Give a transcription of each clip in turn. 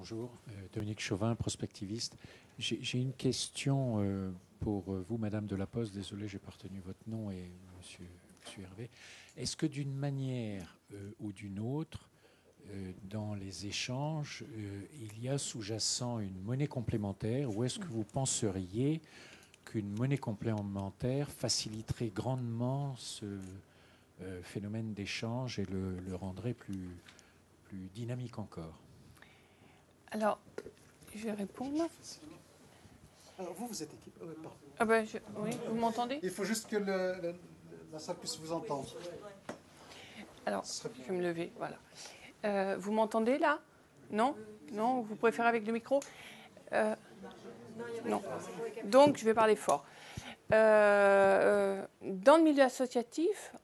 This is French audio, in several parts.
Bonjour, Dominique Chauvin, prospectiviste. J'ai une question pour vous, Madame Delaposte. Désolé, je n'ai pas retenu votre nom et Monsieur Hervé. Est-ce que d'une manière ou d'une autre, dans les échanges, il y a sous-jacent une monnaie complémentaire, ou est-ce que vous penseriez qu'une monnaie complémentaire faciliterait grandement ce phénomène d'échange et le rendrait plus dynamique encore? Alors, je vais répondre. Alors vous êtes équipe. Oui, vous m'entendez? Il faut juste que la salle puisse vous entendre. Alors, je vais me lever, voilà. Vous m'entendez là? Non? Non? Vous préférez avec le micro? Non. Donc, je vais parler fort. Dans le milieu associatif,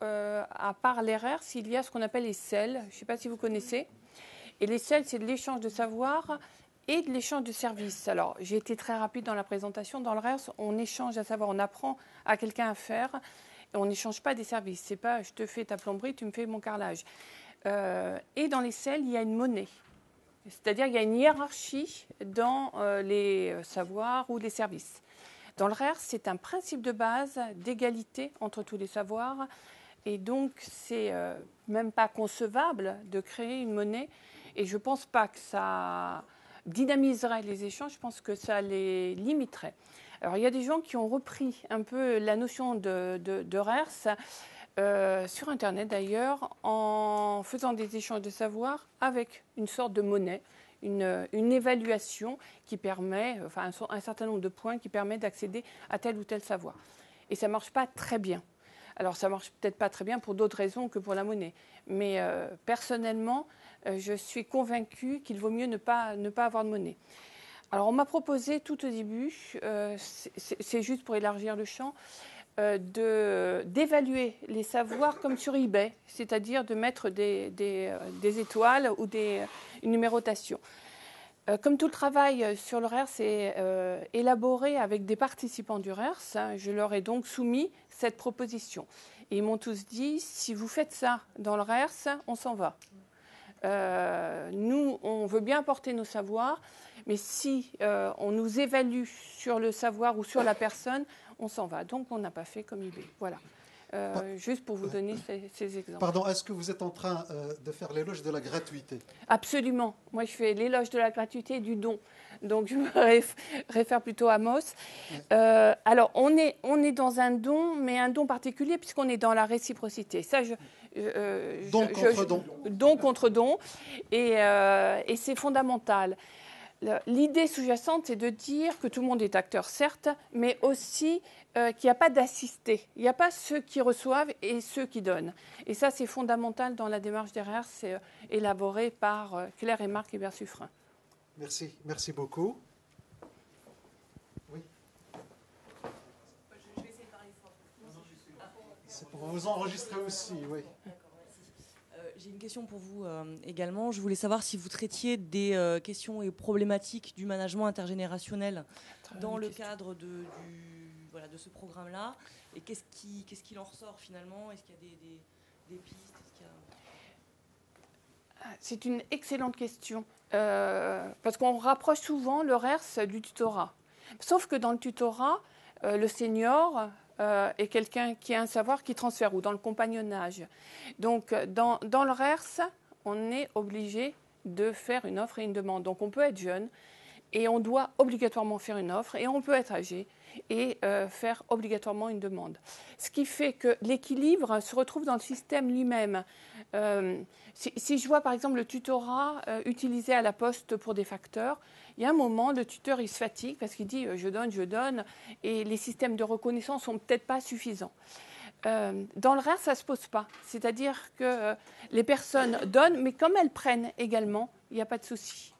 à part l'RR, il y a ce qu'on appelle les CEL. Je ne sais pas si vous connaissez. Et les CEL, c'est de l'échange de savoir et de l'échange de services. Alors, j'ai été très rapide dans la présentation. Dans le RERS, on échange à savoir, on apprend à quelqu'un à faire. Et on n'échange pas des services. C'est pas je te fais ta plomberie, tu me fais mon carrelage. Et dans les CEL, il y a une monnaie. C'est-à-dire qu'il y a une hiérarchie dans les savoirs ou les services. Dans le RERS, c'est un principe de base d'égalité entre tous les savoirs. Et donc, c'est même pas concevable de créer une monnaie. Et je ne pense pas que ça dynamiserait les échanges, je pense que ça les limiterait. Alors, il y a des gens qui ont repris un peu la notion de RERS, sur Internet d'ailleurs, en faisant des échanges de savoir avec une sorte de monnaie, une évaluation qui permet, enfin un certain nombre de points qui permet d'accéder à tel ou tel savoir. Et ça ne marche pas très bien. Alors, ça ne marche peut-être pas très bien pour d'autres raisons que pour la monnaie. Mais personnellement, je suis convaincue qu'il vaut mieux ne pas avoir de monnaie. Alors, on m'a proposé tout au début, c'est juste pour élargir le champ, d'évaluer les savoirs comme sur eBay, c'est-à-dire de mettre des étoiles ou une numérotation. Comme tout le travail sur le RERS est élaboré avec des participants du RERS, je leur ai donc soumis cette proposition. Et ils m'ont tous dit, si vous faites ça dans le RERS, on s'en va. Nous, on veut bien apporter nos savoirs, mais si on nous évalue sur le savoir ou sur la personne, on s'en va. Donc, on n'a pas fait comme eBay. Voilà. Juste pour vous donner ces exemples. Pardon, est-ce que vous êtes en train de faire l'éloge de la gratuité? Absolument. Moi, je fais l'éloge de la gratuité et du don. Donc, je me réfère plutôt à Moss. Alors, on est dans un don, mais un don particulier, puisqu'on est dans la réciprocité. Ça, don contre don. Don contre don. Et c'est fondamental. L'idée sous-jacente, c'est de dire que tout le monde est acteur, certes, mais aussi qu'il n'y a pas d'assistés. Il n'y a pas ceux qui reçoivent et ceux qui donnent. Et ça, c'est fondamental dans la démarche derrière. C'est élaboré par Claire et Marc Hébert-Suffren. Merci. Merci beaucoup. Oui. Je vais essayer de parler fort. C'est pour vous enregistrer aussi, oui. J'ai une question pour vous également. Je voulais savoir si vous traitiez des questions et problématiques du management intergénérationnel dans le cadre de ce programme-là. Et qu'est-ce qu'il en ressort finalement? Est-ce qu'il y a des pistes? C'est une excellente question. Parce qu'on rapproche souvent le RERS du tutorat. Sauf que dans le tutorat, le senior est quelqu'un qui a un savoir qui transfère, ou dans le compagnonnage. Donc, dans le RERS, on est obligé de faire une offre et une demande. Donc, on peut être jeune et on doit obligatoirement faire une offre, et on peut être âgé et faire obligatoirement une demande. Ce qui fait que l'équilibre se retrouve dans le système lui-même. Si je vois par exemple le tutorat utilisé à la poste pour des facteurs, il y a un moment, le tuteur il se fatigue parce qu'il dit je donne, et les systèmes de reconnaissance sont peut-être pas suffisants. Dans le RER, ça ne se pose pas. C'est-à-dire que les personnes donnent, mais comme elles prennent également, il n'y a pas de souci.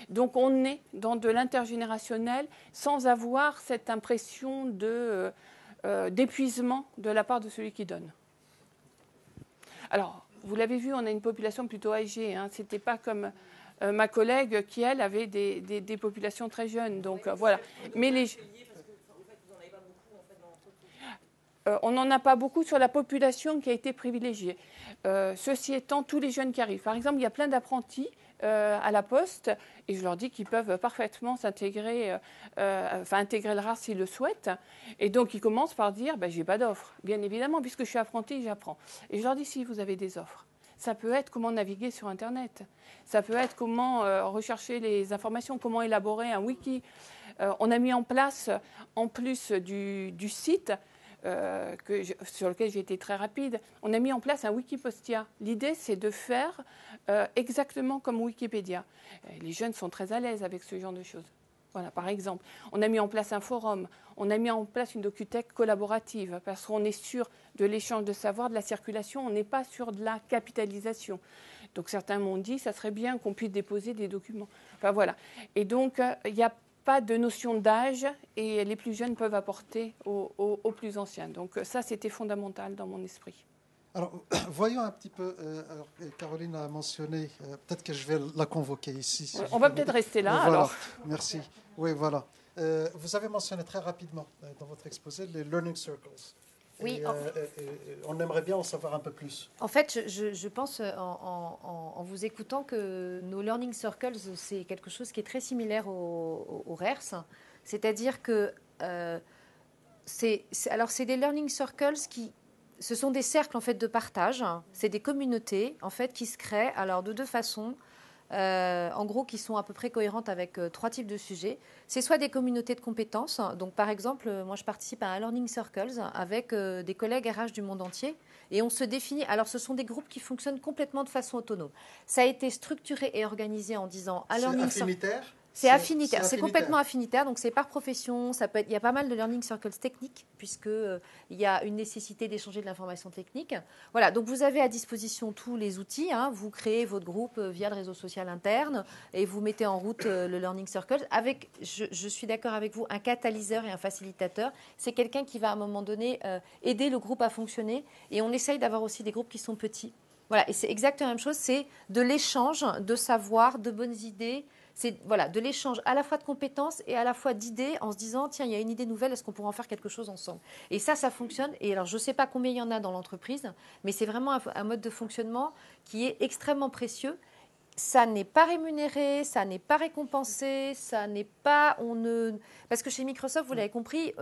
Donc on est dans de l'intergénérationnel sans avoir cette impression d'épuisement de la part de celui qui donne. Alors, vous l'avez vu, on a une population plutôt âgée. Hein. Ce n'était pas comme ma collègue qui, elle, avait des populations très jeunes. Donc voilà. Mais les... On n'en a pas beaucoup sur la population qui a été privilégiée. Ceci étant, tous les jeunes qui arrivent. Par exemple, il y a plein d'apprentis à la Poste, et je leur dis qu'ils peuvent parfaitement s'intégrer, intégrer le RAR s'ils le souhaitent. Et donc, ils commencent par dire « j'ai pas d'offre ». Bien évidemment, puisque je suis apprenti, j'apprends. Et je leur dis « si vous avez des offres ». Ça peut être comment naviguer sur Internet. Ça peut être comment rechercher les informations, comment élaborer un wiki. On a mis en place, en plus du site, sur lequel j'ai été très rapide, on a mis en place un Wikipostia. L'idée, c'est de faire exactement comme Wikipédia. Les jeunes sont très à l'aise avec ce genre de choses. Voilà, par exemple, on a mis en place un forum, on a mis en place une docuthèque collaborative, parce qu'on est sûr de l'échange de savoir, de la circulation, on n'est pas sur de la capitalisation. Donc certains m'ont dit, ça serait bien qu'on puisse déposer des documents. Enfin voilà. Et donc, il n'y a pas de notion d'âge et les plus jeunes peuvent apporter aux plus anciens. Donc ça, c'était fondamental dans mon esprit. Alors, voyons un petit peu, Caroline a mentionné, peut-être que je vais la convoquer ici. Si on va peut-être rester là, voilà. alors. Merci. Oui, voilà. Vous avez mentionné très rapidement dans votre exposé les Learning Circles. Oui. On aimerait bien en savoir un peu plus. En fait, je pense en vous écoutant que nos Learning Circles, c'est quelque chose qui est très similaire au RERS. C'est-à-dire que c'est des Learning Circles ce sont des cercles en fait de partage. C'est des communautés en fait qui se créent alors de deux façons. En gros, qui sont à peu près cohérentes avec trois types de sujets. C'est soit des communautés de compétences. Donc, par exemple, moi, je participe à un Learning Circles avec des collègues RH du monde entier. Et on se définit. Alors, ce sont des groupes qui fonctionnent complètement de façon autonome. Ça a été structuré et organisé en disant un Learning Circle. C'est affinitaire ? C'est affinitaire, c'est complètement affinitaire, donc c'est par profession. Ça peut être, il y a pas mal de learning circles techniques, puisqu'il y a une nécessité d'échanger de l'information technique. Voilà, donc vous avez à disposition tous les outils. Vous créez votre groupe via le réseau social interne et vous mettez en route le learning circle avec, je suis d'accord avec vous, un catalyseur et un facilitateur. C'est quelqu'un qui va à un moment donné aider le groupe à fonctionner, et on essaye d'avoir aussi des groupes qui sont petits. Voilà, et c'est exactement la même chose, c'est de l'échange de savoir, de bonnes idées. C'est de l'échange à la fois de compétences et à la fois d'idées en se disant tiens, il y a une idée nouvelle, est-ce qu'on pourrait en faire quelque chose ensemble? Et ça fonctionne. Et alors, je ne sais pas combien il y en a dans l'entreprise, mais c'est vraiment un mode de fonctionnement qui est extrêmement précieux. Ça n'est pas rémunéré, ça n'est pas récompensé, ça n'est pas... Parce que chez Microsoft, vous l'avez compris,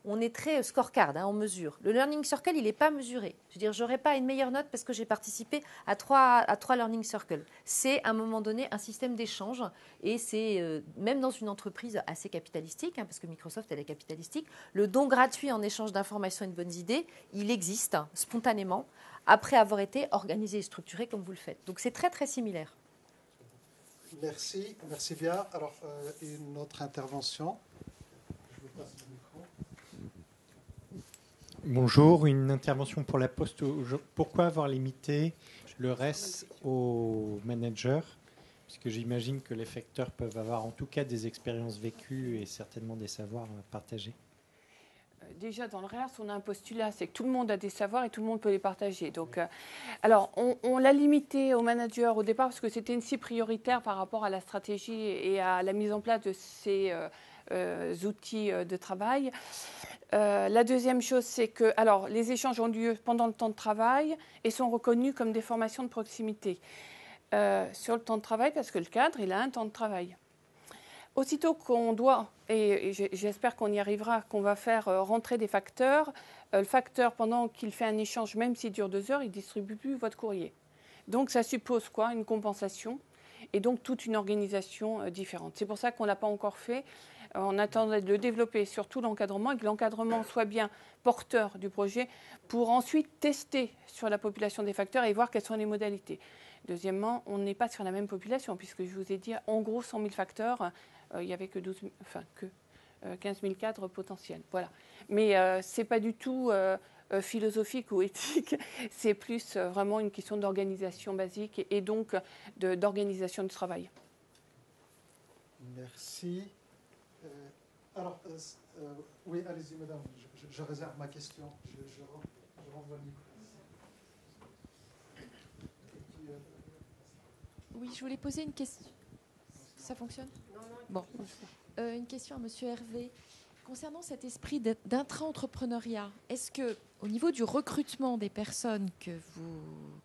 on est très scorecard, on mesure. Le Learning Circle, il n'est pas mesuré. Je veux dire, je n'aurai pas une meilleure note parce que j'ai participé à trois Learning Circles. C'est, à un moment donné, un système d'échange. Et c'est, même dans une entreprise assez capitalistique, parce que Microsoft, elle est capitalistique, le don gratuit en échange d'informations et de bonnes idées, il existe spontanément, après avoir été organisé et structuré comme vous le faites. Donc, c'est très, très similaire. Merci bien. Alors, une autre intervention. Je vous passe le micro. Bonjour, une intervention pour la Poste. Pourquoi avoir limité le RES aux managers? Puisque j'imagine que les facteurs peuvent avoir en tout cas des expériences vécues et certainement des savoirs partagés. Déjà, dans le RERS, on a un postulat, c'est que tout le monde a des savoirs et tout le monde peut les partager. Donc, alors, on l'a limité aux managers au départ parce que c'était une cible prioritaire par rapport à la stratégie et à la mise en place de ces outils de travail. La deuxième chose, c'est que alors, les échanges ont lieu pendant le temps de travail et sont reconnus comme des formations de proximité. Sur le temps de travail, parce que le cadre, il a un temps de travail. Aussitôt qu'on doit, et j'espère qu'on y arrivera, qu'on va faire rentrer des facteurs, le facteur, pendant qu'il fait un échange, même s'il dure 2 heures, il ne distribue plus votre courrier. Donc ça suppose quoi? Une compensation et donc toute une organisation différente. C'est pour ça qu'on ne l'a pas encore fait. On attend de le développer, surtout l'encadrement, et que l'encadrement soit bien porteur du projet pour ensuite tester sur la population des facteurs et voir quelles sont les modalités. Deuxièmement, on n'est pas sur la même population, puisque je vous ai dit, en gros, 100 000 facteurs, il n'y avait que 15 000 cadres potentiels. Voilà. Mais ce n'est pas du tout philosophique ou éthique, c'est plus vraiment une question d'organisation basique et donc d'organisation du travail. Merci. Alors, oui, allez-y, madame, je réserve ma question. Je renvoie le micro. Oui, je voulais poser une question. Ça fonctionne? Non. Bon. Une question à Monsieur Hervé. Concernant cet esprit d'intra-entrepreneuriat, est-ce que, au niveau du recrutement des personnes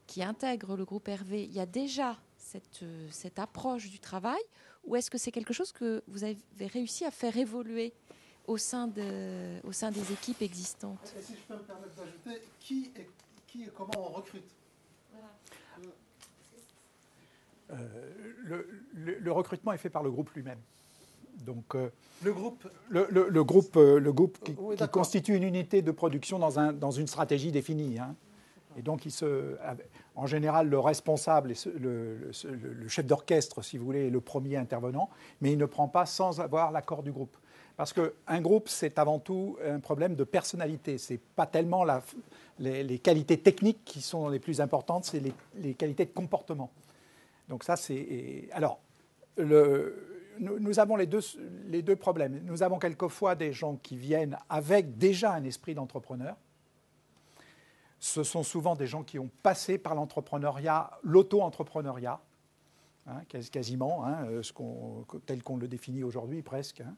qui intègrent le groupe Hervé, il y a déjà cette approche du travail, ou est-ce que c'est quelque chose que vous avez réussi à faire évoluer au sein des équipes existantes? Et si je peux me permettre d'ajouter, qui et comment on recrute? Le recrutement est fait par le groupe lui-même. Donc, le groupe qui constitue une unité de production dans une stratégie définie. Hein. Et donc, en général, le responsable, le chef d'orchestre, si vous voulez, est le premier intervenant, mais il ne prend pas sans avoir l'accord du groupe. Parce qu'un groupe, c'est avant tout un problème de personnalité. Ce n'est pas tellement les qualités techniques qui sont les plus importantes, c'est les qualités de comportement. Donc ça, c'est... Alors, nous avons les deux problèmes. Nous avons quelquefois des gens qui viennent avec déjà un esprit d'entrepreneur. Ce sont souvent des gens qui ont passé par l'entrepreneuriat, l'auto-entrepreneuriat, hein, quasiment, hein, tel qu'on le définit aujourd'hui presque, hein,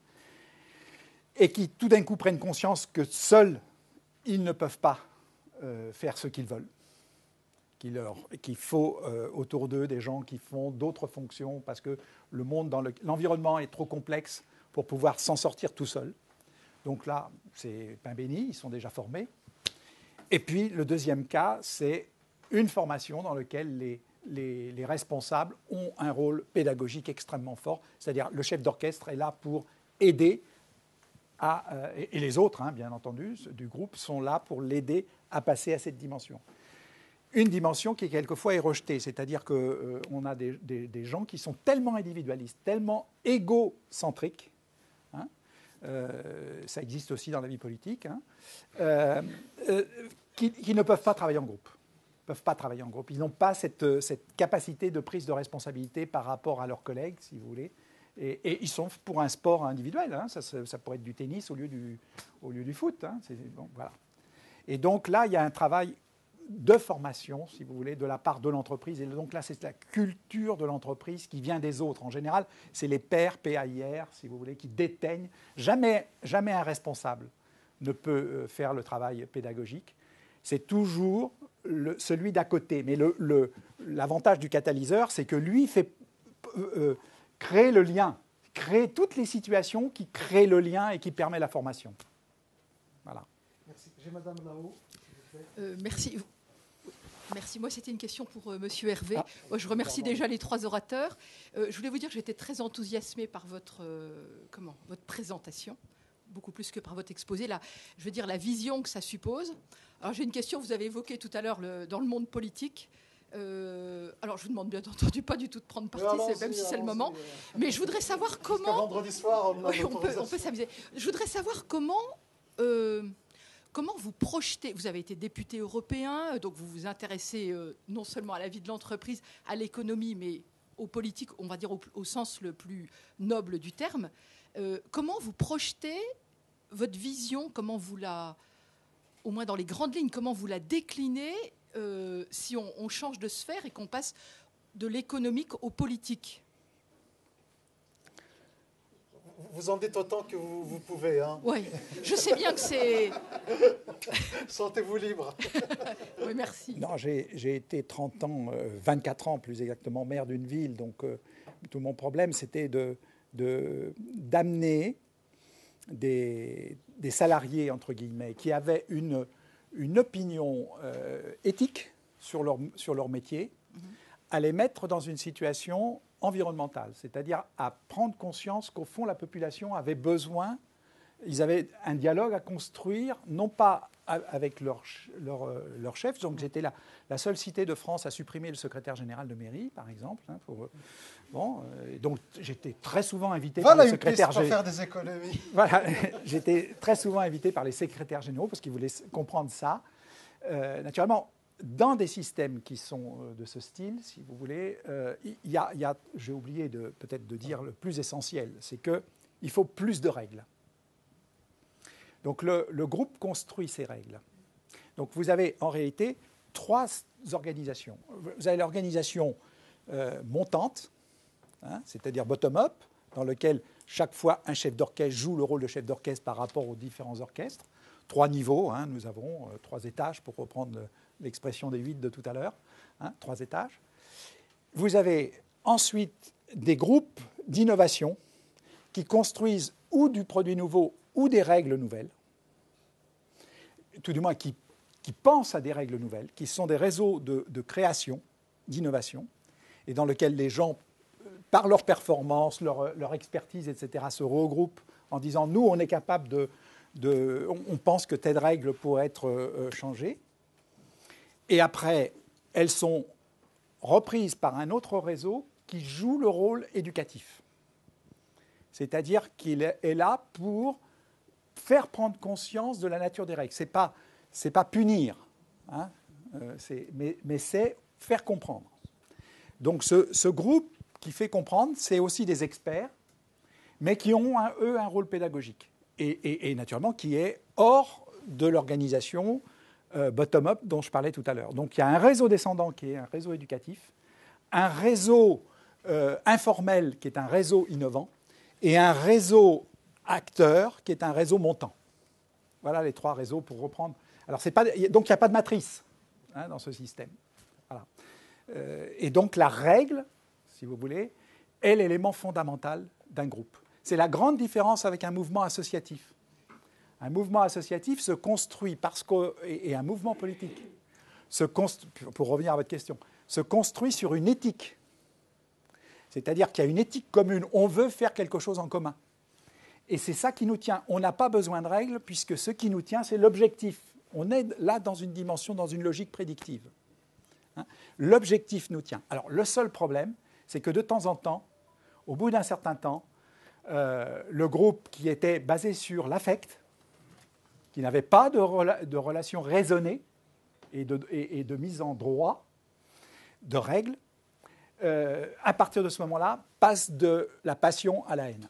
et qui tout d'un coup prennent conscience que seuls, ils ne peuvent pas faire ce qu'ils veulent. Qu'il faut autour d'eux des gens qui font d'autres fonctions parce que le monde, l'environnement est trop complexe pour pouvoir s'en sortir tout seul. Donc là, c'est pain béni, ils sont déjà formés. Et puis, le deuxième cas, c'est une formation dans laquelle les responsables ont un rôle pédagogique extrêmement fort. C'est-à-dire, le chef d'orchestre est là pour aider et les autres, hein, bien entendu, du groupe, sont là pour l'aider à passer à cette dimension. Une dimension qui, quelquefois, est rejetée. C'est-à-dire qu'on a des gens qui sont tellement individualistes, tellement égocentriques, hein, ça existe aussi dans la vie politique, hein, qui ne peuvent pas travailler en groupe. Ils n'ont pas cette capacité de prise de responsabilité par rapport à leurs collègues, si vous voulez. Et ils sont pour un sport individuel. Hein, ça pourrait être du tennis au lieu du foot. Hein, bon, voilà. Et donc là, il y a un travail de formation, si vous voulez, de la part de l'entreprise. Et donc là, c'est la culture de l'entreprise qui vient des autres. En général, c'est les pairs, PAIR, si vous voulez, qui déteignent. Jamais un responsable ne peut faire le travail pédagogique. C'est toujours celui d'à côté. Mais l'avantage du catalyseur, c'est que lui crée le lien, crée toutes les situations qui créent le lien et qui permet la formation. Voilà. Merci. J'ai madame là-haut. Merci. Merci. Moi, c'était une question pour Monsieur Hervé. Moi, je remercie déjà les trois orateurs. Je voulais vous dire que j'étais très enthousiasmée par votre présentation, beaucoup plus que par votre exposé. Je veux dire, la vision que ça suppose. Alors, j'ai une question, vous avez évoqué tout à l'heure dans le monde politique. Alors, je vous demande bien entendu pas du tout de prendre parti, même si c'est le moment. Mais je voudrais savoir comment... vendredi soir, on peut s'amuser. Je voudrais savoir comment vous projetez. Vous avez été député européen, donc vous vous intéressez non seulement à la vie de l'entreprise, à l'économie, mais aux politiques, on va dire au sens le plus noble du terme. Comment vous projetez votre vision, comment vous au moins dans les grandes lignes, comment vous la déclinez si on change de sphère et qu'on passe de l'économique au politique? Vous en dites autant que vous pouvez. Hein. Oui, je sais bien que c'est... Sentez-vous libre. Oui, merci. Non, j'ai été 30 ans, 24 ans plus exactement, maire d'une ville. Donc, tout mon problème, c'était d'amener des salariés, entre guillemets, qui avaient une opinion éthique sur leur métier, à les mettre dans une situation environnementale, c'est-à-dire à prendre conscience qu'au fond, la population avait besoin, ils avaient un dialogue à construire, non pas avec leur chef, donc j'étais la seule cité de France à supprimer le secrétaire général de mairie, par exemple. Hein, donc j'étais très souvent invité par les secrétaires généraux. Faire des économies. Voilà, j'étais très souvent invité par les secrétaires généraux parce qu'ils voulaient comprendre ça. Naturellement, dans des systèmes qui sont de ce style, si vous voulez, il y a, j'ai oublié peut-être de dire le plus essentiel, c'est qu'il faut plus de règles. Donc le groupe construit ces règles. Donc vous avez en réalité 3 organisations. Vous avez l'organisation montante, hein, c'est-à-dire bottom-up, dans laquelle chaque fois, un chef d'orchestre joue le rôle de chef d'orchestre par rapport aux différents orchestres. 3 niveaux, hein, nous avons 3 étages, pour reprendre l'expression des 8 de tout à l'heure, hein, 3 étages. Vous avez ensuite des groupes d'innovation qui construisent ou du produit nouveau ou des règles nouvelles, tout du moins qui pensent à des règles nouvelles, qui sont des réseaux de création, d'innovation, et dans lesquels les gens, par leur performance, leur expertise, etc., se regroupent en disant « nous, on est capable on pense que telle règle pourrait être changée ». Et après, elles sont reprises par un autre réseau qui joue le rôle éducatif. C'est-à-dire qu'il est là pour faire prendre conscience de la nature des règles. Ce n'est pas punir, hein, mais c'est faire comprendre. Donc ce groupe qui fait comprendre, c'est aussi des experts, mais qui ont, eux, un rôle pédagogique. Et naturellement, qui est hors de l'organisation bottom-up dont je parlais tout à l'heure. Donc il y a un réseau descendant qui est un réseau éducatif, un réseau informel qui est un réseau innovant, et un réseau acteur qui est un réseau montant. Voilà les 3 réseaux pour reprendre. Alors, donc il n'y a pas de matrice, hein, dans ce système. Voilà. Et donc la règle, si vous voulez, est l'élément fondamental d'un groupe. C'est la grande différence avec un mouvement associatif. Un mouvement associatif se construit et un mouvement politique, pour revenir à votre question, se construit sur une éthique. C'est-à-dire qu'il y a une éthique commune. On veut faire quelque chose en commun. Et c'est ça qui nous tient. On n'a pas besoin de règles, puisque ce qui nous tient, c'est l'objectif. On est là dans une dimension, dans une logique prédictive. Hein? L'objectif nous tient. Alors, le seul problème, c'est que de temps en temps, au bout d'un certain temps, le groupe qui était basé sur l'affect, qui n'avait pas de relation raisonnée et de mise en droit, de règles, à partir de ce moment-là, passe de la passion à la haine.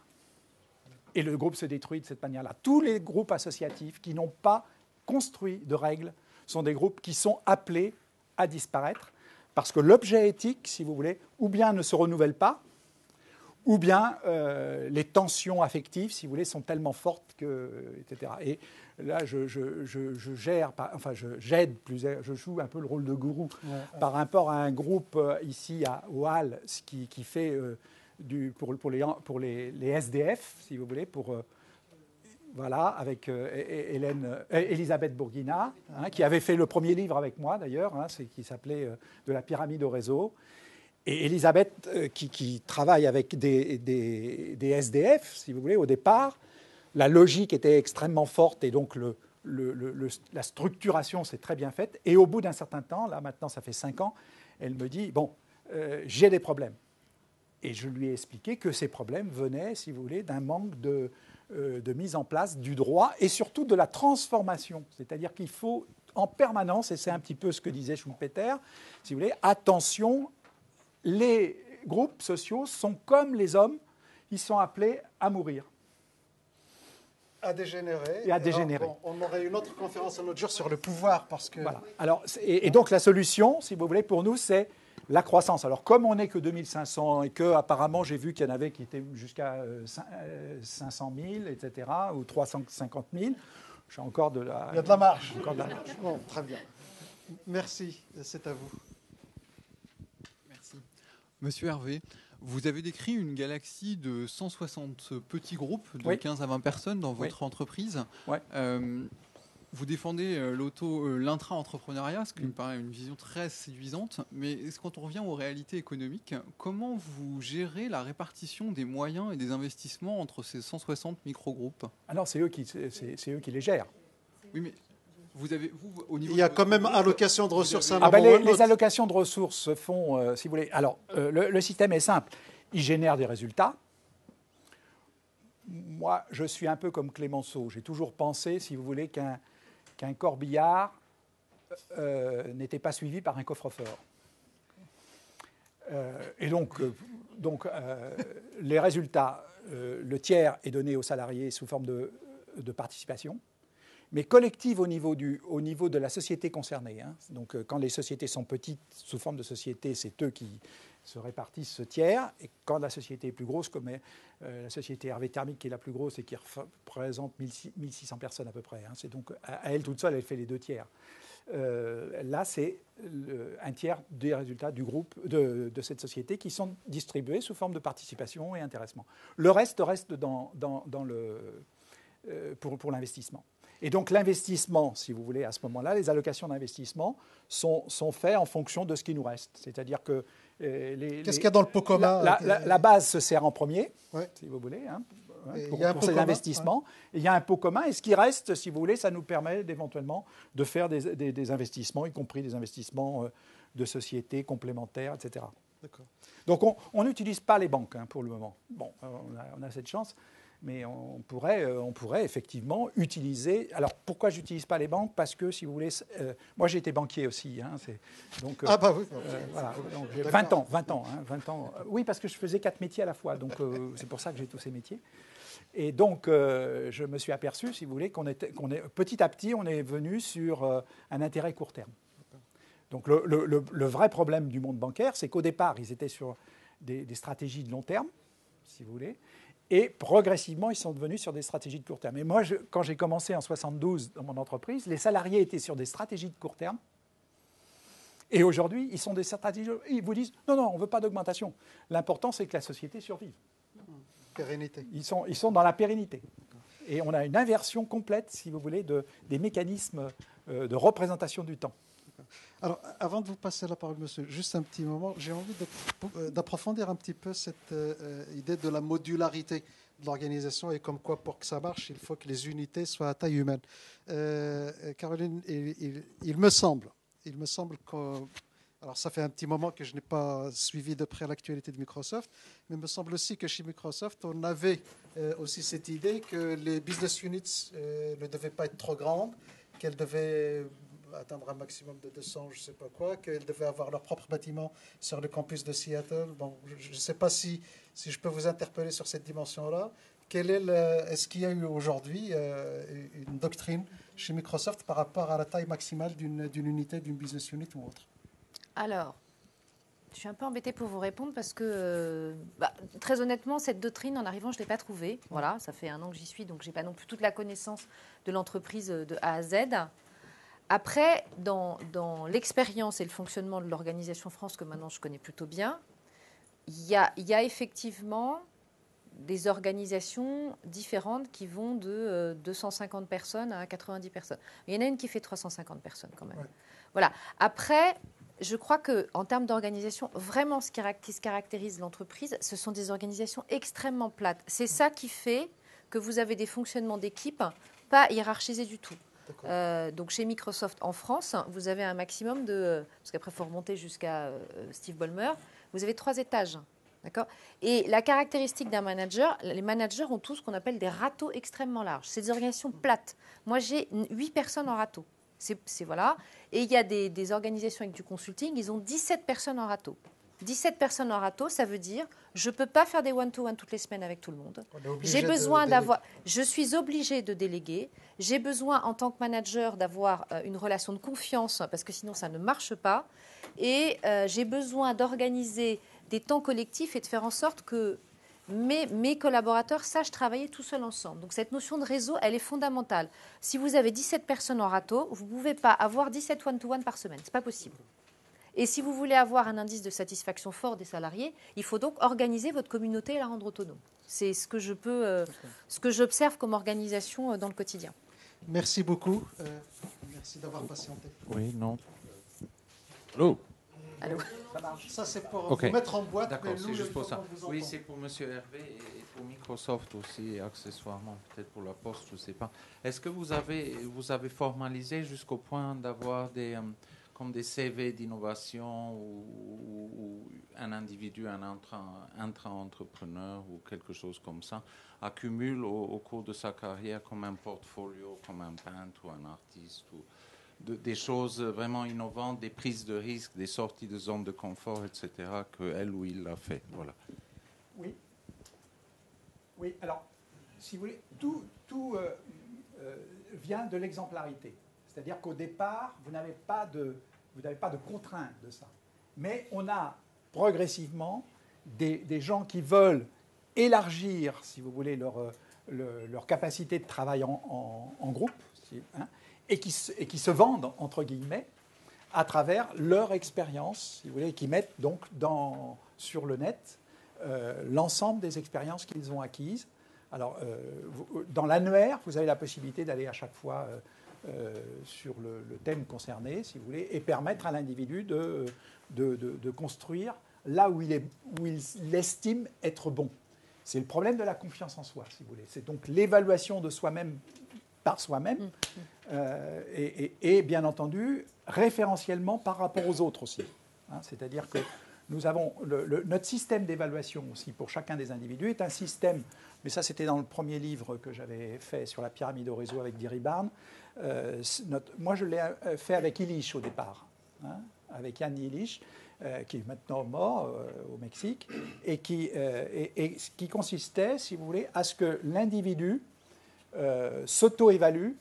Et le groupe se détruit de cette manière-là. Tous les groupes associatifs qui n'ont pas construit de règles sont des groupes qui sont appelés à disparaître, parce que l'objet éthique, si vous voulez, ou bien ne se renouvelle pas, ou bien les tensions affectives, si vous voulez, sont tellement fortes que, etc. Et là, je joue un peu le rôle de gourou par rapport à un groupe ici au Hall qui fait pour les SDF, si vous voulez, voilà, avec Elisabeth Bourguina, hein, qui avait fait le premier livre avec moi d'ailleurs, hein, qui s'appelait De la pyramide au réseau. Et Elisabeth, qui travaille avec des SDF, si vous voulez, au départ, la logique était extrêmement forte et donc la structuration s'est très bien faite. Et au bout d'un certain temps, là maintenant ça fait 5 ans, elle me dit, bon, j'ai des problèmes. Et je lui ai expliqué que ces problèmes venaient, si vous voulez, d'un manque de mise en place du droit et surtout de la transformation. C'est-à-dire qu'il faut en permanence, et c'est un petit peu ce que disait Schumpeter, si vous voulez, attention, les groupes sociaux sont comme les hommes, ils sont appelés à mourir. À dégénérer. Et à dégénérer. Alors, on aurait une autre conférence un autre jour sur le pouvoir, parce que... Voilà. Alors, et donc la solution, si vous voulez, pour nous, c'est la croissance. Alors, comme on n'est que 2500 et que apparemment j'ai vu qu'il y en avait qui étaient jusqu'à 500 000, etc., ou 350 000, j'ai encore de la... Il y a de la marge. Encore de la marge. Bon, très bien. Merci, c'est à vous. Merci. Monsieur Hervé, vous avez décrit une galaxie de 160 petits groupes de 15 à 20 personnes dans votre entreprise. Ouais. Vous défendez l'intra-entrepreneuriat, ce qui me paraît une vision très séduisante. Mais quand on revient aux réalités économiques, comment vous gérez la répartition des moyens et des investissements entre ces 160 micro-groupes ? Alors, c'est eux qui les gèrent. Oui, mais au niveau il y a quand même allocation de ressources à un moment ou un autre. Les allocations de ressources se font, si vous voulez. Alors, le système est simple. Il génère des résultats. Moi, je suis un peu comme Clémenceau. J'ai toujours pensé, si vous voulez, qu'un corbillard n'était pas suivi par un coffre-fort. Et donc les résultats, le tiers est donné aux salariés sous forme de participation. mais collective au niveau de la société concernée. Hein. Donc quand les sociétés sont petites, sous forme de société, c'est eux qui se répartissent ce tiers. Et quand la société est plus grosse, comme la société Hervé Thermique qui est la plus grosse et qui représente 1600 personnes à peu près, hein. C'est donc à elle toute seule, elle fait les 2 tiers. Là, c'est un tiers des résultats du groupe de cette société qui sont distribués sous forme de participation et intéressement. Le reste pour l'investissement. Et donc l'investissement, si vous voulez, à ce moment-là, les allocations d'investissement sont faites en fonction de ce qui nous reste. C'est-à-dire que qu'est-ce qu'il y a dans le pot commun la base se sert en premier, ouais. Si vous voulez, hein, pour ces investissements. Ouais. Il y a un pot commun, et ce qui reste, si vous voulez, ça nous permet éventuellement de faire des investissements, y compris des investissements de sociétés complémentaires, etc. D'accord. Donc on n'utilise pas les banques hein, pour le moment. Bon, on a cette chance. Mais on pourrait effectivement utiliser... Alors, pourquoi je n'utilise pas les banques? Parce que, si vous voulez... moi, j'ai été banquier aussi. Hein, donc, ah bah oui. Voilà, donc, 20 ans. Oui, parce que je faisais 4 métiers à la fois. Donc, c'est pour ça que j'ai tous ces métiers. Et donc, je me suis aperçu, si vous voulez, petit à petit, on est venu sur un intérêt court terme. Donc, le vrai problème du monde bancaire, c'est qu'au départ, ils étaient sur des stratégies de long terme, si vous voulez. Et progressivement, ils sont devenus sur des stratégies de court terme. Et moi, quand j'ai commencé en 72 dans mon entreprise, les salariés étaient sur des stratégies de court terme. Et aujourd'hui, ils sont des stratégies. Ils vous disent non, on ne veut pas d'augmentation. L'important, c'est que la société survive. Pérennité. Ils sont dans la pérennité. Et on a une inversion complète, si vous voulez, des mécanismes de représentation du temps. Alors, avant de vous passer la parole, monsieur, juste un petit moment, j'ai envie d'approfondir un petit peu cette idée de la modularité de l'organisation et comme quoi, pour que ça marche, il faut que les unités soient à taille humaine. Caroline, il me semble que... Alors, ça fait un petit moment que je n'ai pas suivi de près l'actualité de Microsoft, mais il me semble aussi que chez Microsoft, on avait aussi cette idée que les business units ne devaient pas être trop grandes, qu'elles devaient... atteindre un maximum de 200, je ne sais pas quoi, qu'elles devaient avoir leur propre bâtiment sur le campus de Seattle. Bon, je ne sais pas si je peux vous interpeller sur cette dimension-là. Est-ce qu'il y a eu aujourd'hui une doctrine chez Microsoft par rapport à la taille maximale d'une unité, d'une business unit ou autre? Alors, je suis un peu embêtée pour vous répondre parce que, très honnêtement, cette doctrine, en arrivant, je ne l'ai pas trouvée. Voilà, ça fait 1 an que j'y suis, donc je n'ai pas non plus toute la connaissance de l'entreprise de A à Z. Après, dans l'expérience et le fonctionnement de l'organisation France, que maintenant je connais plutôt bien, il y a effectivement des organisations différentes qui vont de 250 personnes à 90 personnes. Il y en a une qui fait 350 personnes quand même. Ouais. Voilà. Après, je crois qu'en termes d'organisation, vraiment ce qui se caractérise l'entreprise, ce sont des organisations extrêmement plates. C'est ça qui fait que vous avez des fonctionnements d'équipe pas hiérarchisés du tout. Donc chez Microsoft en France, vous avez un maximum de... Parce qu'après, il faut remonter jusqu'à Steve Ballmer. Vous avez 3 étages. D'accord ? Et la caractéristique d'un manager, les managers ont tous ce qu'on appelle des râteaux extrêmement larges. C'est des organisations plates. Moi, j'ai 8 personnes en râteau. Voilà. Et il y a des organisations avec du consulting, ils ont 17 personnes en râteau. 17 personnes en râteau, ça veut dire je ne peux pas faire des one-to-one toutes les semaines avec tout le monde. J'ai besoin d'avoir... Je suis obligée de déléguer. J'ai besoin, en tant que manager, d'avoir une relation de confiance, parce que sinon, ça ne marche pas. Et j'ai besoin d'organiser des temps collectifs et de faire en sorte que mes collaborateurs sachent travailler tout seuls ensemble. Donc, cette notion de réseau, elle est fondamentale. Si vous avez 17 personnes en râteau, vous ne pouvez pas avoir 17 one-to-one par semaine. Ce n'est pas possible. Et si vous voulez avoir un indice de satisfaction fort des salariés, il faut donc organiser votre communauté et la rendre autonome. C'est ce que j'observe comme organisation dans le quotidien. Merci beaucoup. Merci d'avoir patienté. Oui, non. Allô. Allô. Ça, c'est pour vous mettre en boîte. D'accord, c'est juste pour ça. Oui, c'est pour M. Hervé et pour Microsoft aussi, accessoirement, peut-être pour la Poste, je ne sais pas. Est-ce que vous avez formalisé jusqu'au point d'avoir comme des CV d'innovation ou un individu, un intra-entrepreneur ou quelque chose comme ça, accumule au cours de sa carrière comme un portfolio, comme un peintre ou un artiste, ou des choses vraiment innovantes, des prises de risques, des sorties de zone de confort, etc., qu'elle ou il a fait. Voilà. Oui, alors, si vous voulez, vient de l'exemplarité. C'est-à-dire qu'au départ, vous n'avez pas de contrainte de ça. Mais on a progressivement des gens qui veulent élargir, si vous voulez, leur capacité de travail en groupe, et qui se vendent, entre guillemets, à travers leur expérience, si vous voulez, et qui mettent donc sur le net l'ensemble des expériences qu'ils ont acquises. Alors, dans l'annuaire, vous avez la possibilité d'aller à chaque fois sur le thème concerné, si vous voulez, et permettre à l'individu de construire là où il estime être bon. C'est le problème de la confiance en soi, si vous voulez. C'est donc l'évaluation de soi-même par soi-même et bien entendu, référentiellement par rapport aux autres aussi. C'est-à-dire que nous avons notre système d'évaluation aussi pour chacun des individus est un système, mais ça c'était dans le premier livre que j'avais fait sur la pyramide au réseau avec Diri Barnes. Moi je l'ai fait avec Illich au départ, avec Jan Illich, qui est maintenant mort au Mexique, et qui consistait, si vous voulez, à ce que l'individu s'auto-évalue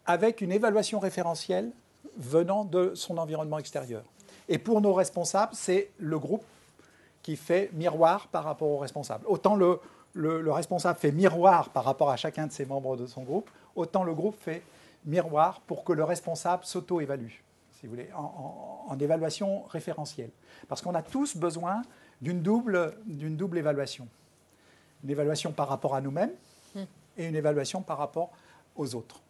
avec une évaluation référentielle venant de son environnement extérieur. Et pour nos responsables, c'est le groupe qui fait miroir par rapport aux responsables. Autant le responsable fait miroir par rapport à chacun de ses membres de son groupe, autant le groupe fait miroir pour que le responsable s'auto-évalue, si vous voulez, en évaluation référentielle. Parce qu'on a tous besoin d'une double évaluation. Une évaluation par rapport à nous-mêmes et une évaluation par rapport aux autres.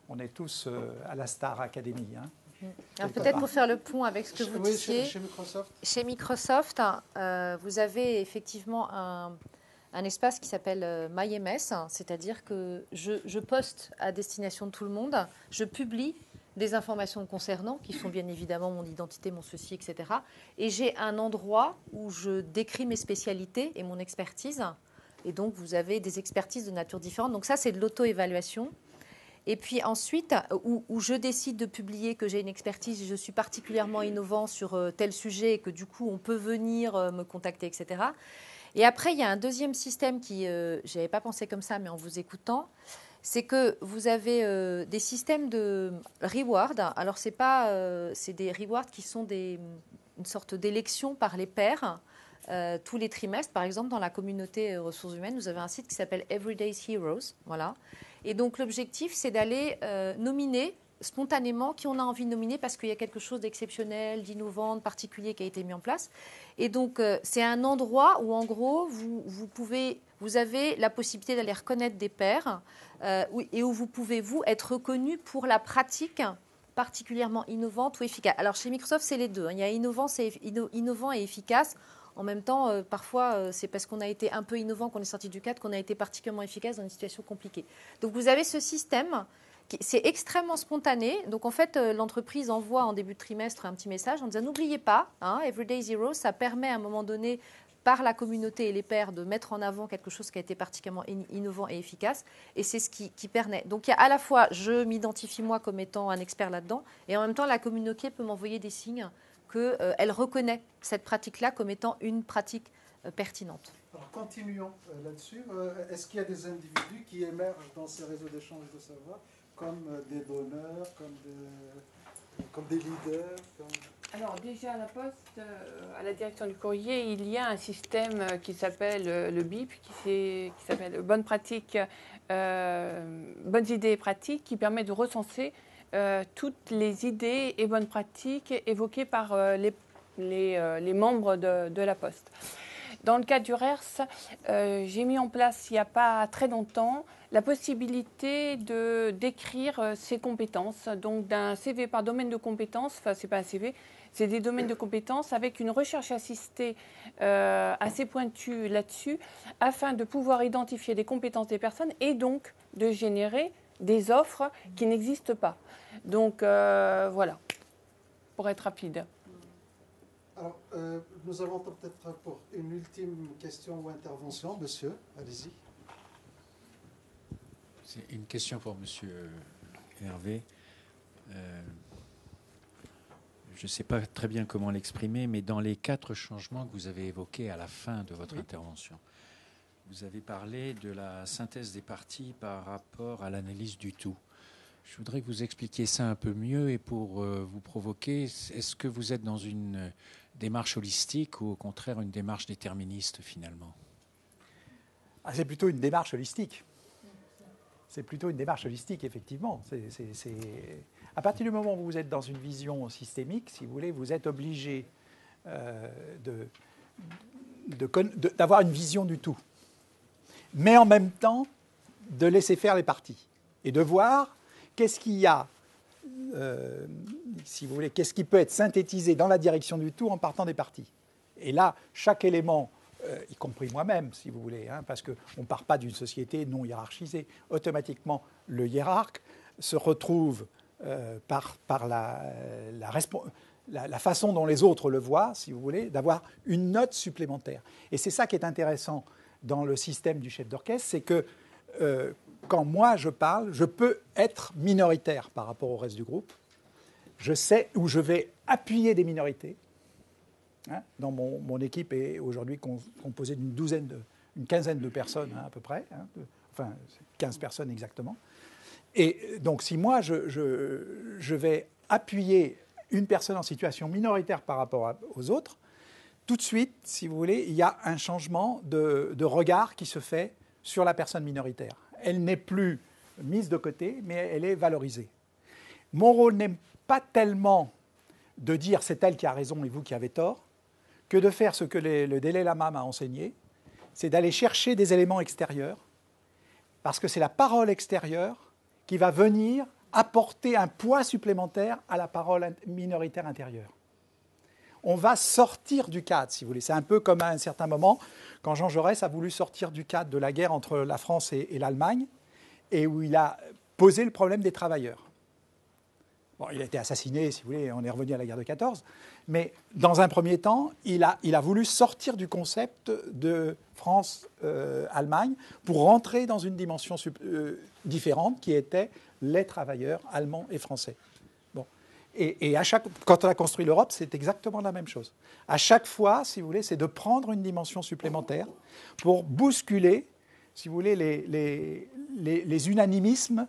On est tous à la Star Academy. Alors peut-être pour faire le pont avec ce que vous disiez, chez Microsoft, vous avez effectivement un espace qui s'appelle MyMS, c'est-à-dire que je poste à destination de tout le monde, je publie des informations me concernant, qui sont bien évidemment mon identité, mon ceci, etc. Et j'ai un endroit où je décris mes spécialités et mon expertise. Et donc, vous avez des expertises de nature différente. Donc ça, c'est de l'auto-évaluation. Et puis ensuite, où je décide de publier que j'ai une expertise, je suis particulièrement innovant sur tel sujet et que du coup, on peut venir me contacter, etc. Et après, il y a un deuxième système qui, je n'avais pas pensé comme ça, mais en vous écoutant, c'est que vous avez des systèmes de reward. Alors, c'est des rewards qui sont une sorte d'élection par les pairs. Tous les trimestres, par exemple, dans la communauté ressources humaines, vous avez un site qui s'appelle Everyday's Heroes. Voilà. Et donc, l'objectif, c'est d'aller nominer spontanément qui on a envie de nominer parce qu'il y a quelque chose d'exceptionnel, d'innovant, de particulier qui a été mis en place. Et donc, c'est un endroit où, en gros, vous avez la possibilité d'aller reconnaître des pairs et où vous pouvez, vous, être reconnu pour la pratique particulièrement innovante ou efficace. Alors, chez Microsoft, c'est les deux. Il y a innovant et efficace. En même temps, parfois, c'est parce qu'on a été un peu innovant, qu'on est sorti du cadre, qu'on a été particulièrement efficace dans une situation compliquée. Donc, vous avez ce système, c'est extrêmement spontané. Donc, en fait, l'entreprise envoie en début de trimestre un petit message en disant « N'oubliez pas, Everyday Zero, ça permet à un moment donné, par la communauté et les pairs, de mettre en avant quelque chose qui a été particulièrement innovant et efficace. » Et c'est ce qui permet. Donc, il y a à la fois, je m'identifie moi comme étant un expert là-dedans, et en même temps, la communauté peut m'envoyer des signes qu'elle reconnaît cette pratique-là comme étant une pratique pertinente. Alors, continuons là-dessus. Est-ce qu'il y a des individus qui émergent dans ces réseaux d'échange de savoir comme des donneurs, comme des leaders Alors déjà à la Poste, à la direction du courrier, il y a un système qui s'appelle le BIP, qui s'appelle Bonnes pratiques, bonnes idées et pratiques, qui permet de recenser toutes les idées et bonnes pratiques évoquées par les membres de la Poste. Dans le cadre du RERS, j'ai mis en place il n'y a pas très longtemps la possibilité de d'écrire ses compétences, donc d'un CV par domaine de compétences, enfin c'est pas un CV, c'est des domaines de compétences avec une recherche assistée assez pointue là-dessus, afin de pouvoir identifier des compétences des personnes et donc de générer des offres qui n'existent pas. Donc voilà, pour être rapide. Alors, nous avons peut-être pour une ultime question ou intervention. Monsieur, allez-y. C'est une question pour Monsieur Hervé. Je ne sais pas très bien comment l'exprimer, mais dans les 4 changements que vous avez évoqués à la fin de votre intervention, vous avez parlé de la synthèse des parties par rapport à l'analyse du tout. Je voudrais que vous expliquiez ça un peu mieux et pour vous provoquer, est-ce que vous êtes dans une démarche holistique ou au contraire une démarche déterministe finalement? C'est plutôt une démarche holistique. C'est plutôt une démarche holistique, effectivement. À partir du moment où vous êtes dans une vision systémique, si vous voulez, vous êtes obligé d'avoir une vision du tout. Mais en même temps, de laisser faire les parties et de voir qu'est-ce qu'il y a, si vous voulez, qu'est-ce qui peut être synthétisé dans la direction du tout en partant des parties. Et là, chaque élément, y compris moi-même, si vous voulez, parce qu'on ne part pas d'une société non hiérarchisée. Automatiquement, le hiérarque se retrouve par la façon dont les autres le voient, si vous voulez, d'avoir une note supplémentaire. Et c'est ça qui est intéressant dans le système du chef d'orchestre, c'est que quand moi je parle, je peux être minoritaire par rapport au reste du groupe. Je sais où je vais appuyer des minorités. Dans mon équipe est aujourd'hui composée d'une quinzaine de personnes à peu près, enfin 15 personnes exactement. Et donc si moi je vais appuyer une personne en situation minoritaire par rapport aux autres, tout de suite, si vous voulez, il y a un changement de regard qui se fait sur la personne minoritaire. Elle n'est plus mise de côté, mais elle est valorisée. Mon rôle n'est pas tellement de dire c'est elle qui a raison et vous qui avez tort, que de faire ce que le Dalai Lama m'a enseigné, c'est d'aller chercher des éléments extérieurs, parce que c'est la parole extérieure qui va venir apporter un poids supplémentaire à la parole minoritaire intérieure. On va sortir du cadre, si vous voulez. C'est un peu comme à un certain moment, quand Jean Jaurès a voulu sortir du cadre de la guerre entre la France et l'Allemagne, et où il a posé le problème des travailleurs. Bon, il a été assassiné, si vous voulez, on est revenu à la guerre de 14, mais dans un premier temps, il a voulu sortir du concept de France-Allemagne pour rentrer dans une dimension différente qui était les travailleurs allemands et français. Bon. Et quand on a construit l'Europe, c'est exactement la même chose. À chaque fois, si vous voulez, c'est de prendre une dimension supplémentaire pour bousculer, si vous voulez, les unanimismes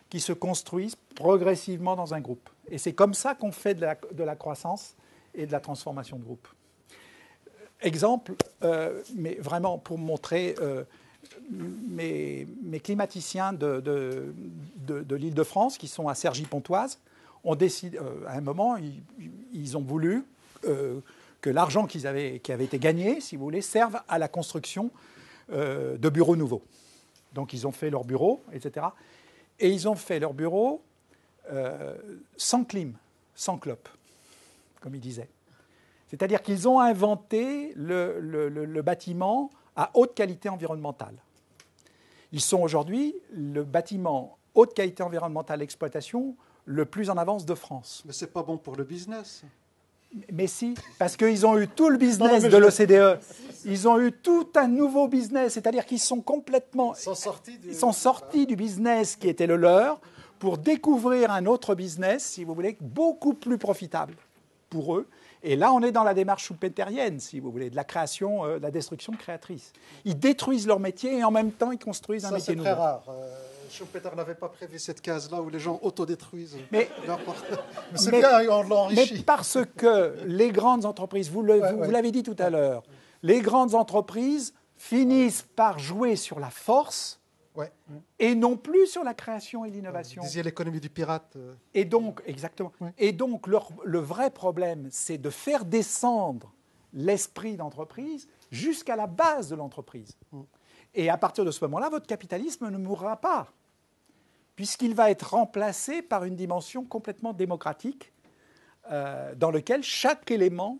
qui se construisent progressivement dans un groupe. Et c'est comme ça qu'on fait de la croissance et de la transformation de groupe. Exemple, mais vraiment pour montrer, mes climaticiens de l'Île-de-France, qui sont à Cergy-Pontoise, ont décidé, à un moment, ils ont voulu que l'argent qui avait été gagné, si vous voulez, serve à la construction de bureaux nouveaux. Donc ils ont fait leurs bureaux, etc. Et ils ont fait leur bureau sans clim, sans clope, comme ils disaient. C'est-à-dire qu'ils ont inventé le bâtiment à haute qualité environnementale. Ils sont aujourd'hui le bâtiment haute qualité environnementale d'exploitation le plus en avance de France. Mais ce n'est pas bon pour le business. Mais si, parce qu'ils ont eu tout le business de l'OCDE. Ils ont eu tout un nouveau business, c'est-à-dire qu'ils sont complètement... Ils sont sortis du business qui était le leur pour découvrir un autre business, si vous voulez, beaucoup plus profitable pour eux. Et là, on est dans la démarche schumpeterienne, si vous voulez, de la création, de la destruction créatrice. Ils détruisent leur métier et en même temps, ils construisent un métier nouveau. C'est très rare. Schumpeter n'avait pas prévu cette case-là où les gens autodétruisent. Mais c'est bien, on l'a enrichi. Mais parce que les grandes entreprises, vous l'avez dit tout à l'heure, les grandes entreprises finissent par jouer sur la force et non plus sur la création et l'innovation. Vous disiez l'économie du pirate. Et donc, exactement. Ouais. Et donc, le vrai problème, c'est de faire descendre l'esprit d'entreprise jusqu'à la base de l'entreprise. Et à partir de ce moment-là, votre capitalisme ne mourra pas, puisqu'il va être remplacé par une dimension complètement démocratique, dans laquelle chaque élément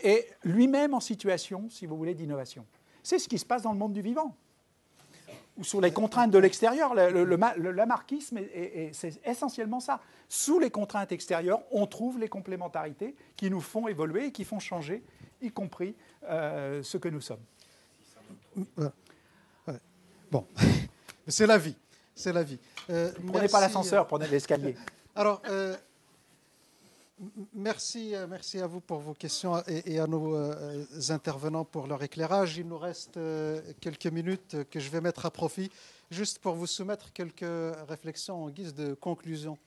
est lui-même en situation, si vous voulez, d'innovation. C'est ce qui se passe dans le monde du vivant, ou sous les contraintes de l'extérieur. Le lamarckisme, c'est essentiellement ça. Sous les contraintes extérieures, on trouve les complémentarités qui nous font évoluer et qui font changer, y compris ce que nous sommes. Bon, c'est la vie. C'est la vie. Prenez pas l'ascenseur, prenez l'escalier. Alors, Merci à vous pour vos questions et à nos intervenants pour leur éclairage. Il nous reste quelques minutes que je vais mettre à profit juste pour vous soumettre quelques réflexions en guise de conclusion.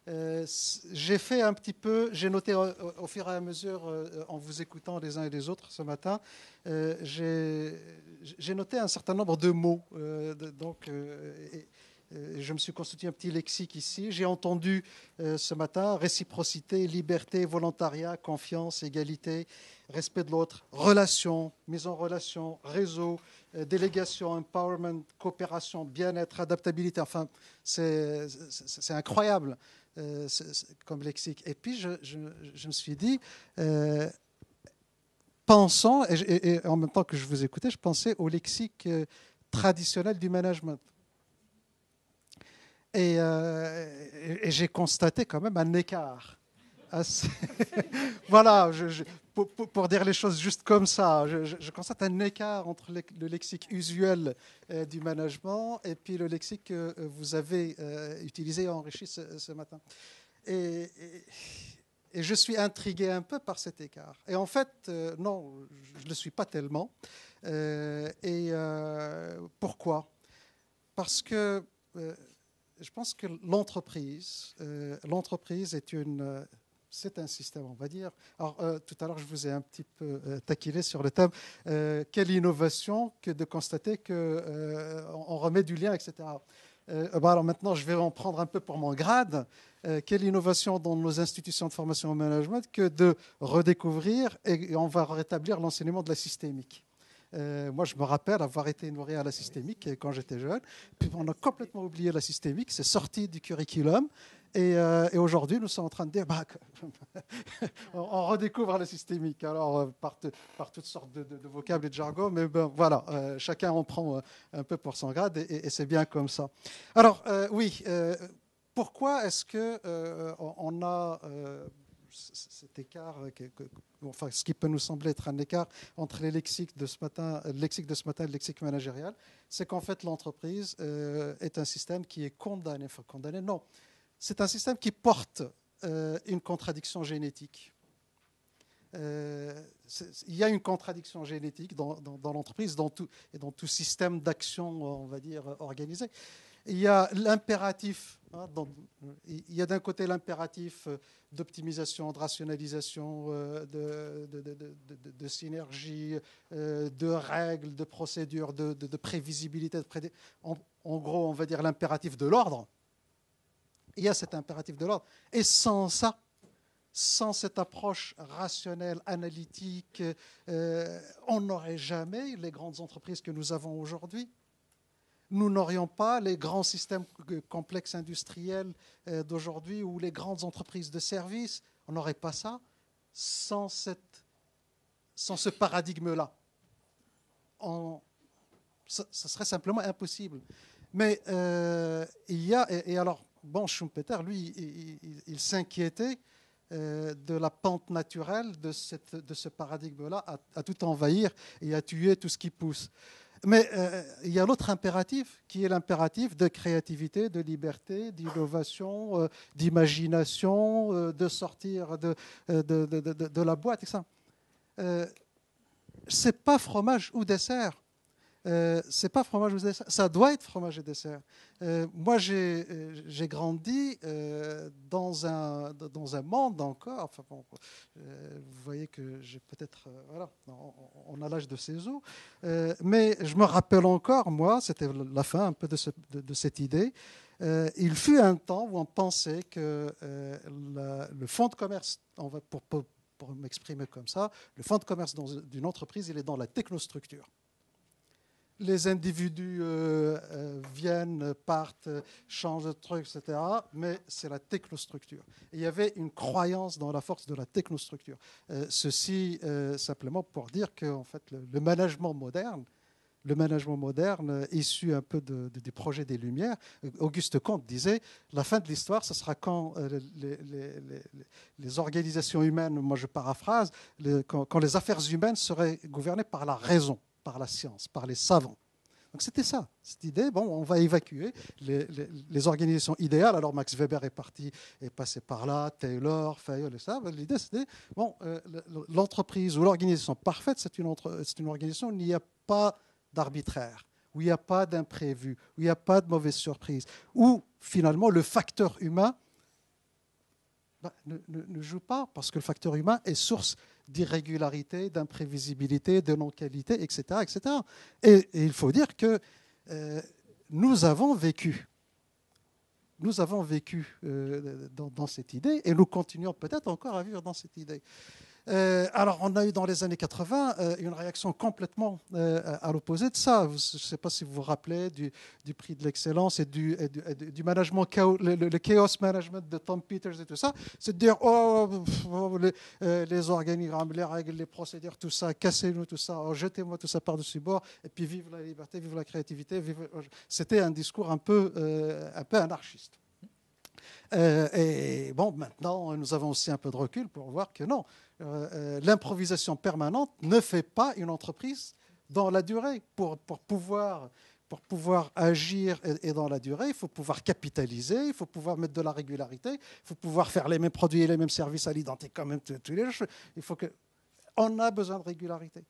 J'ai fait un petit peu, j'ai noté au fur et à mesure, en vous écoutant les uns et les autres ce matin, j'ai noté un certain nombre de mots. Je me suis constitué un petit lexique ici. J'ai entendu ce matin réciprocité, liberté, volontariat, confiance, égalité, respect de l'autre, relation, mise en relation, réseau, délégation, empowerment, coopération, bien-être, adaptabilité. Enfin, c'est incroyable comme lexique. Et puis, je me suis dit, pensant, et en même temps que je vous écoutais, je pensais au lexique traditionnel du management. Et j'ai constaté quand même un écart. Voilà, pour dire les choses juste comme ça, je constate un écart entre le lexique usuel du management et puis le lexique que vous avez utilisé et enrichi ce matin. Et je suis intrigué un peu par cet écart. Et en fait, non, je ne le suis pas tellement. Pourquoi ? Parce que je pense que l'entreprise c'est un système, on va dire. Alors, tout à l'heure, je vous ai un petit peu taquiné sur le thème. Quelle innovation que de constater qu'on remet du lien, etc. Alors maintenant, je vais en prendre un peu pour mon grade. Quelle innovation dans nos institutions de formation au management que de redécouvrir et on va rétablir l'enseignement de la systémique. Moi, je me rappelle avoir été nourri à la systémique quand j'étais jeune. Puis on a complètement oublié la systémique. C'est sorti du curriculum. Et aujourd'hui, nous sommes en train de dire on redécouvre la systémique. Alors, par toutes sortes de vocables et de jargon. Mais ben, voilà, chacun en prend un peu pour son grade et c'est bien comme ça. Alors, oui, pourquoi est-ce qu'on a cet écart, enfin, ce qui peut nous sembler être un écart entre le lexique de ce matin et le lexique managérial, c'est qu'en fait l'entreprise est un système qui est condamné. Enfin, condamné, non. C'est un système qui porte une contradiction génétique. Il y a une contradiction génétique dans l'entreprise et dans tout système d'action, on va dire, organisé. Il y a l'impératif, il y a d'un côté l'impératif d'optimisation, de rationalisation, de synergie, de règles, de procédures, de prévisibilité. En gros, on va dire l'impératif de l'ordre. Il y a cet impératif de l'ordre. Et sans ça, sans cette approche rationnelle, analytique, on n'aurait jamais les grandes entreprises que nous avons aujourd'hui. Nous n'aurions pas les grands systèmes complexes industriels d'aujourd'hui ou les grandes entreprises de services. On n'aurait pas ça sans ce paradigme-là. Ça serait simplement impossible. Mais il y a... Et alors, bon, Schumpeter, lui, il s'inquiétait de la pente naturelle de ce paradigme-là à tout envahir et à tuer tout ce qui pousse. Mais il y a l'autre impératif, qui est l'impératif de créativité, de liberté, d'innovation, d'imagination, de sortir de la boîte, etc. C'est pas fromage ou dessert. C'est pas fromage ou dessert. Ça doit être fromage et dessert. Moi, j'ai grandi dans un monde encore. Enfin, bon, vous voyez que j'ai peut-être, voilà, on a l'âge de ces eaux. Mais je me rappelle encore, moi, c'était la fin un peu de cette idée. Il fut un temps où on pensait que le fonds de commerce, pour m'exprimer comme ça, le fonds de commerce d'une entreprise, il est dans la technostructure. Les individus viennent, partent, changent de trucs, etc. Mais c'est la technostructure. Et il y avait une croyance dans la force de la technostructure. Ceci simplement pour dire que en fait, le management moderne, issu un peu du projet des Lumières, Auguste Comte disait la fin de l'histoire, ce sera quand les organisations humaines, moi je paraphrase, quand les affaires humaines seraient gouvernées par la raison, par la science, par les savants. Donc c'était ça, cette idée, bon, on va évacuer les organisations idéales. Alors Max Weber est passé par là, Taylor, Fayol et ça. L'idée c'était, bon, l'entreprise ou l'organisation parfaite, c'est une organisation où il n'y a pas d'arbitraire, où il n'y a pas d'imprévu, où il n'y a pas de mauvaise surprise, où finalement le facteur humain ne joue pas, parce que le facteur humain est source d'irrégularité, d'imprévisibilité, de non-qualité, etc., etc. Et il faut dire que nous avons vécu dans cette idée, et nous continuons peut-être encore à vivre dans cette idée. Alors, on a eu dans les années 80 une réaction complètement à l'opposé de ça. Je ne sais pas si vous vous rappelez du prix de l'excellence et du management, le chaos management de Tom Peters et tout ça. C'est de dire, les organigrammes, les règles, les procédures, tout ça, cassez-nous tout ça, jetez-moi tout ça par-dessus bord, et puis vive la liberté, vive la créativité. C'était un discours un peu anarchiste. Et bon, maintenant, nous avons aussi un peu de recul pour voir que non, l'improvisation permanente ne fait pas une entreprise dans la durée. Pour pouvoir agir et dans la durée, il faut pouvoir capitaliser, il faut pouvoir mettre de la régularité, il faut pouvoir faire les mêmes produits et les mêmes services à l'identique quand même tous les jours. On a besoin de régularité.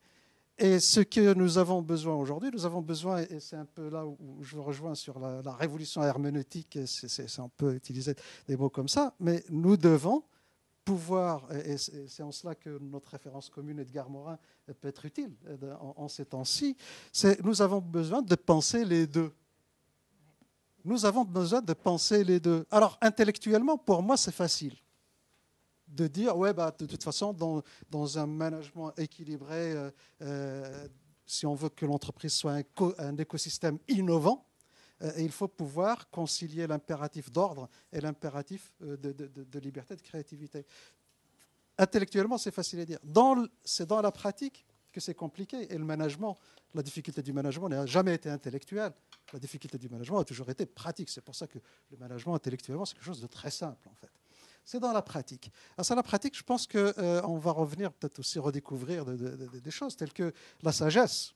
Et ce que nous avons besoin aujourd'hui, nous avons besoin, et c'est un peu là où je vous rejoins sur la révolution herméneutique, on peut utiliser des mots comme ça, mais nous devons pouvoir, et c'est en cela que notre référence commune Edgar Morin peut être utile en ces temps-ci, nous avons besoin de penser les deux. Nous avons besoin de penser les deux. Alors, intellectuellement, pour moi, c'est facile de dire, ouais, de toute façon, dans un management équilibré, si on veut que l'entreprise soit un écosystème innovant, il faut pouvoir concilier l'impératif d'ordre et l'impératif de liberté, de créativité. Intellectuellement, c'est facile à dire. C'est dans la pratique que c'est compliqué. Et le management, la difficulté du management n'a jamais été intellectuelle. La difficulté du management a toujours été pratique. C'est pour ça que le management, intellectuellement, c'est quelque chose de très simple, en fait. C'est dans la pratique. Alors, dans la pratique, je pense qu'on va revenir, peut-être aussi redécouvrir des choses telles que la sagesse.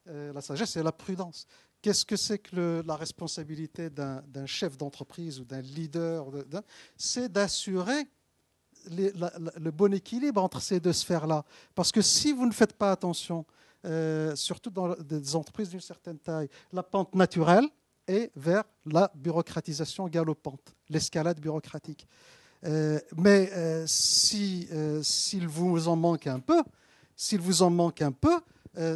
La sagesse et la prudence. Qu'est-ce que c'est que la responsabilité d'un chef d'entreprise ou d'un leader? C'est d'assurer le bon équilibre entre ces deux sphères-là. Parce que si vous ne faites pas attention, surtout dans des entreprises d'une certaine taille, la pente naturelle est vers la bureaucratisation galopante, l'escalade bureaucratique. Mais s'il vous en manque un peu,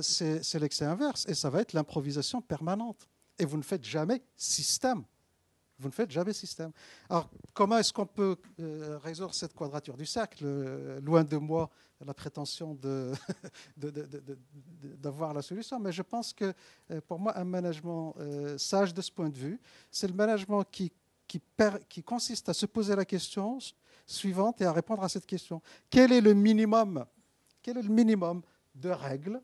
c'est l'excès inverse, et ça va être l'improvisation permanente. Et vous ne faites jamais système. Vous ne faites jamais système. Alors, comment est-ce qu'on peut résoudre cette quadrature du cercle? Loin de moi la prétention d'avoir la solution, mais je pense que pour moi, un management sage de ce point de vue, c'est le management qui consiste à se poser la question suivante et à répondre à cette question. Quel est le minimum de règles,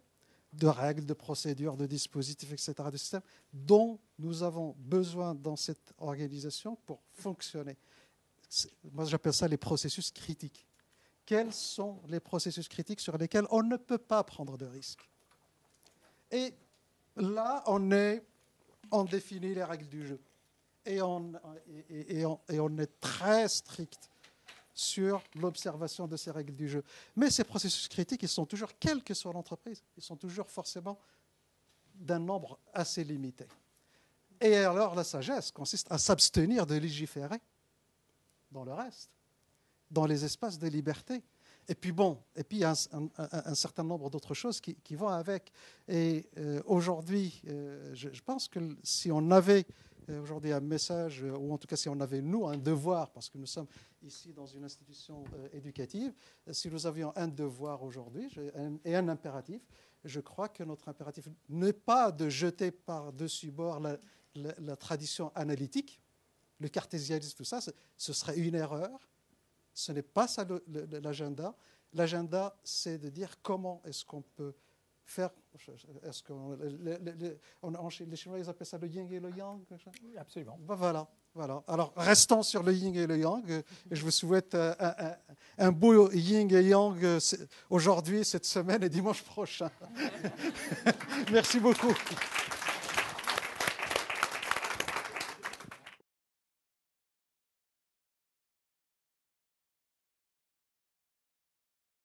de procédures, de dispositifs, etc., de systèmes dont nous avons besoin dans cette organisation pour fonctionner? Moi, j'appelle ça les processus critiques. Quels sont les processus critiques sur lesquels on ne peut pas prendre de risques? Et là, on définit les règles du jeu. Et on est très strict sur l'observation de ces règles du jeu. Mais ces processus critiques, ils sont toujours, quelle que soit l'entreprise, ils sont toujours forcément d'un nombre assez limité. Et alors la sagesse consiste à s'abstenir de légiférer dans le reste, dans les espaces de liberté. Et puis il y a un certain nombre d'autres choses qui vont avec. Et aujourd'hui, je pense que si on avait aujourd'hui un message, ou en tout cas si on avait, nous, un devoir, parce que nous sommes ici dans une institution éducative, si nous avions un devoir aujourd'hui et un impératif, je crois que notre impératif n'est pas de jeter par-dessus bord la tradition analytique, le cartésianisme, tout ça, ce serait une erreur. Ce n'est pas ça l'agenda. L'agenda, c'est de dire comment est-ce qu'on peut faire. Est-ce que les Chinois, ils appellent ça le yin et le yang? Oui, absolument. Voilà. Alors, restons sur le yin et le yang. Et je vous souhaite un beau yin et yang aujourd'hui, cette semaine et dimanche prochain. Merci beaucoup.